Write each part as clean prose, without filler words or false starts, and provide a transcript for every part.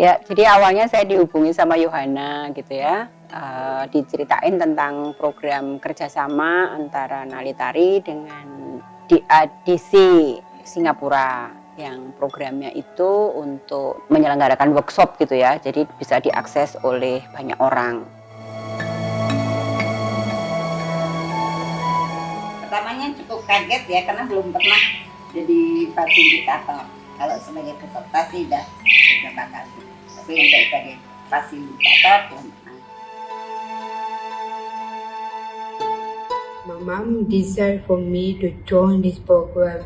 Ya, jadi awalnya saya dihubungi sama Yohana gitu ya, diceritain tentang program kerjasama antara Nalitari dengan DADC Singapura yang programnya itu untuk menyelenggarakan workshop gitu ya, jadi bisa diakses oleh banyak orang. Pertamanya cukup kaget ya, karena belum pernah jadi fasilitator. Kalau sebagai peserta sih udah beberapa kali, tapi untuk sebagai fasilitator belum pernah. My mom decided for me to join this program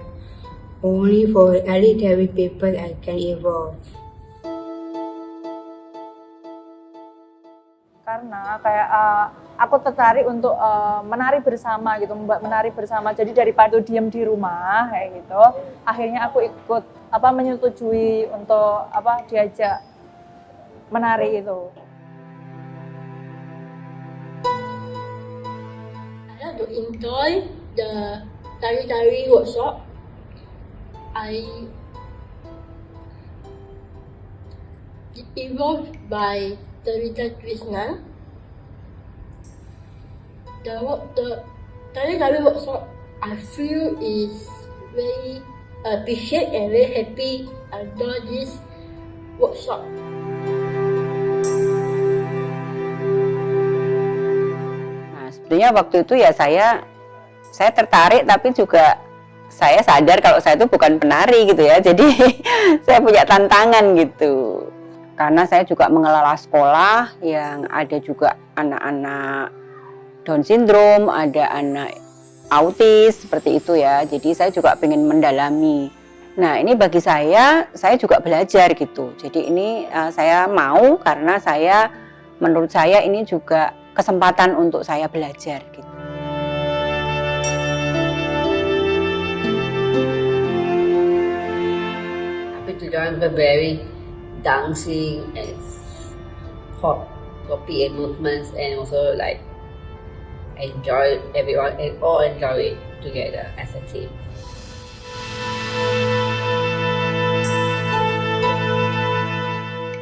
only for elderly people I can involve. Karena kayak aku tertarik untuk menari bersama gitu, menari bersama. Jadi daripada diam di rumah kayak gitu, akhirnya aku ikut menyetujui untuk diajak menari itu. I like to enjoy the tari-tari workshop. I involved by Tarita Krishna. The tari-tari workshop I feel is very appreciate and very happy under this workshop. Nah, sebenarnya waktu itu ya saya tertarik, tapi juga saya sadar kalau saya itu bukan penari gitu ya. Jadi saya punya tantangan gitu. Karena saya juga mengelola sekolah yang ada juga anak-anak Down syndrome, ada anak autis seperti itu ya. Jadi saya juga pengen mendalami. Nah, ini bagi saya juga belajar gitu. Jadi ini saya mau karena menurut saya ini juga kesempatan untuk saya belajar gitu. Happy to join Burberry dancing and pop, copy and movements, and also like enjoy everyone and all enjoy it together as a team.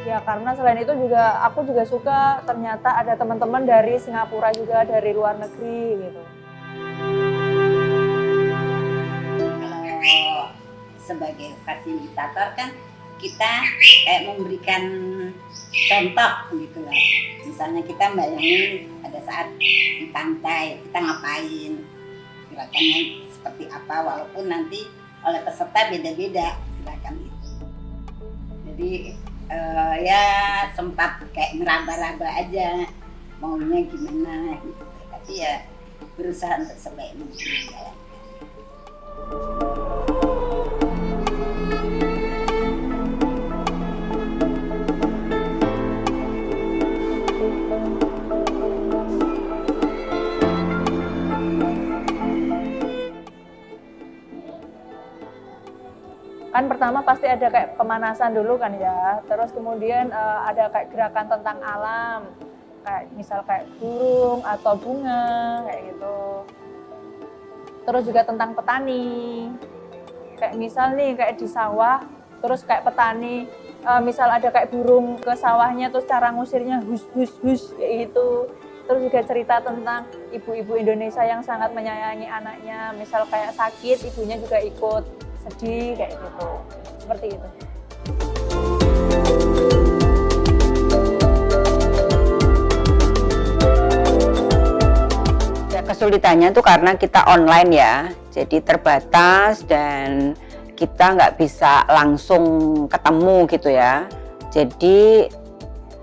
Ya karena selain itu juga aku juga suka ternyata ada teman-teman dari Singapura juga, dari luar negeri gitu. Kalau sebagai fasilitator kan kita kayak memberikan contoh gitu lah. Misalnya kita bayangin pada saat di pantai kita ngapain, gerakannya seperti apa, walaupun nanti oleh peserta beda-beda gerakan itu. Jadi ya sempat kayak meraba-raba aja maunya gimana gitu, tapi ya berusaha untuk sebaik mungkin menjalankan. Kan pertama pasti ada kayak pemanasan dulu kan ya, terus kemudian ada kayak gerakan tentang alam, kayak misal kayak burung atau bunga kayak gitu. Terus juga tentang petani, kayak misal nih kayak di sawah, terus kayak petani, misal ada kayak burung ke sawahnya, terus cara ngusirnya hus hus hus kayak gitu. Terus juga cerita tentang ibu-ibu Indonesia yang sangat menyayangi anaknya, misal kayak sakit ibunya juga ikut sedih kayak gitu, seperti itu. Ya, kesulitannya itu karena kita online ya, jadi terbatas dan kita nggak bisa langsung ketemu gitu ya. Jadi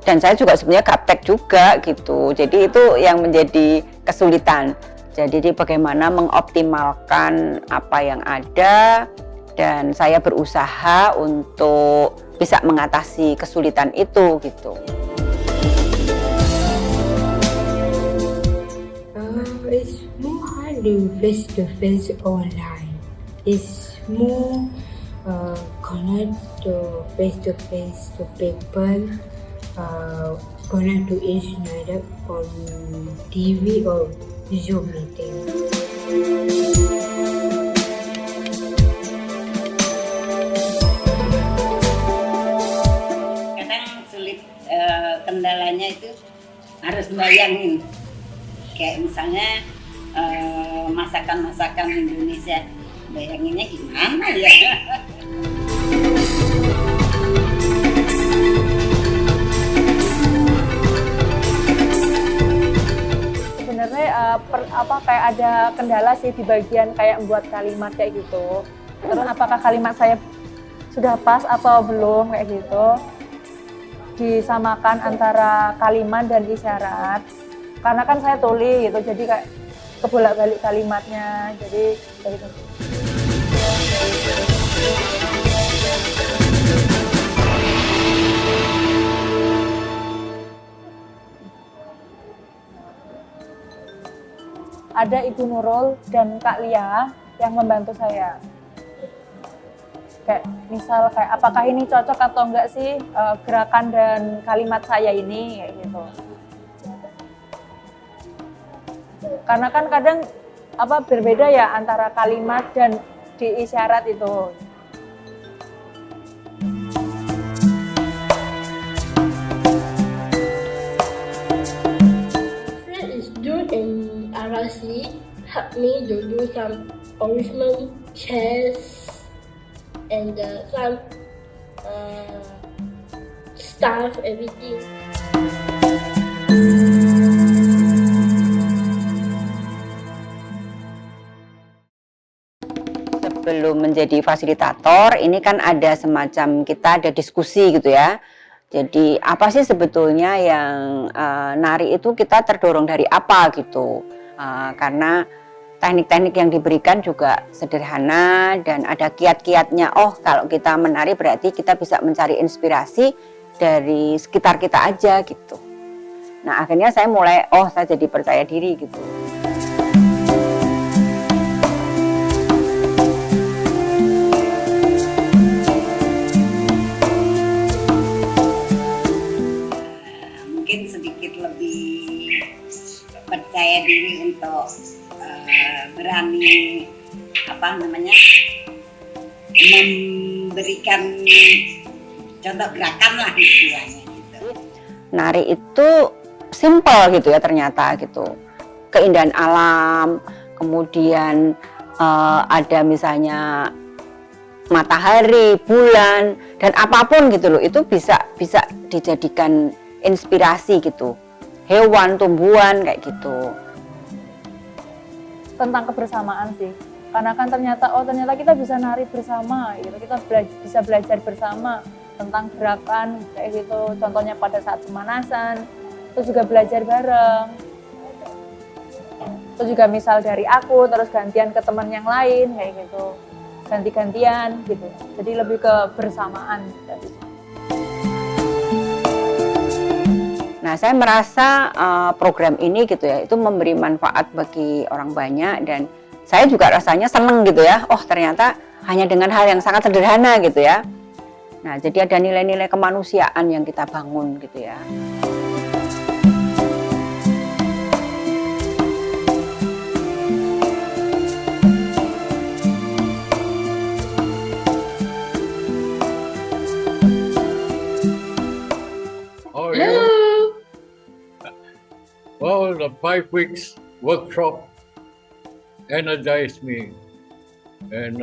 dan saya juga sebenarnya gaptek juga gitu, jadi itu yang menjadi kesulitan. Jadi bagaimana mengoptimalkan apa yang ada, dan saya berusaha untuk bisa mengatasi kesulitan itu gitu. It's more hard to face to face online. It's more connect to face to people, connect to each other on TV or Zoom meeting. kendalanya itu harus bayangin. Kayak misalnya masakan-masakan Indonesia, bayanginnya gimana ya? Sebenarnya kayak ada kendala sih di bagian kayak membuat kalimat kayak gitu. Terus apakah kalimat saya sudah pas atau belum kayak gitu? Disamakan antara kalimat dan isyarat. Karena kan saya tuli gitu, jadi kayak kebolak-balik kalimatnya. Jadi kayak gitu. Ada Ibu Nurul dan Kak Lia yang membantu saya. Kayak misal kayak apakah ini cocok atau enggak sih gerakan dan kalimat saya ini kayak gitu. Karena kan kadang berbeda ya antara kalimat dan diisyarat itu. Friend is good in RRC, help me to do some original chess and some stuff, everything. Sebelum menjadi fasilitator, ini kan ada semacam kita ada diskusi gitu ya. Jadi apa sih sebetulnya yang nari itu kita terdorong dari apa gitu. Karena teknik-teknik yang diberikan juga sederhana dan ada kiat-kiatnya. Oh, kalau kita menari berarti kita bisa mencari inspirasi dari sekitar kita aja gitu. Nah, akhirnya saya mulai, saya jadi percaya diri gitu. Mungkin sedikit lebih percaya diri untuk berani memberikan contoh gerakan lah istilahnya gitu. Nari itu simple gitu ya ternyata gitu. Keindahan alam, kemudian ada misalnya matahari, bulan dan apapun gitu loh, itu bisa dijadikan inspirasi gitu. Hewan, tumbuhan kayak gitu. Tentang kebersamaan sih. Karena kan ternyata kita bisa nari bersama gitu. Kita bisa belajar bersama tentang gerakan kayak gitu. Contohnya pada saat pemanasan, terus juga belajar bareng. Terus juga misal dari aku terus gantian ke teman yang lain kayak gitu. Ganti-gantian gitu. Jadi lebih ke bersamaan dari. Nah, saya merasa program ini gitu ya, itu memberi manfaat bagi orang banyak dan saya juga rasanya seneng gitu ya. Oh, ternyata hanya dengan hal yang sangat sederhana gitu ya. Nah, jadi ada nilai-nilai kemanusiaan yang kita bangun gitu ya. Well, the 5 weeks workshop energized me, and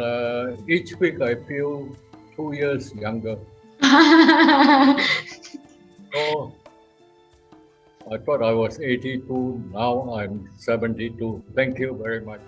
each week I feel 2 years younger. So I thought I was 82, now I'm 72. Thank you very much.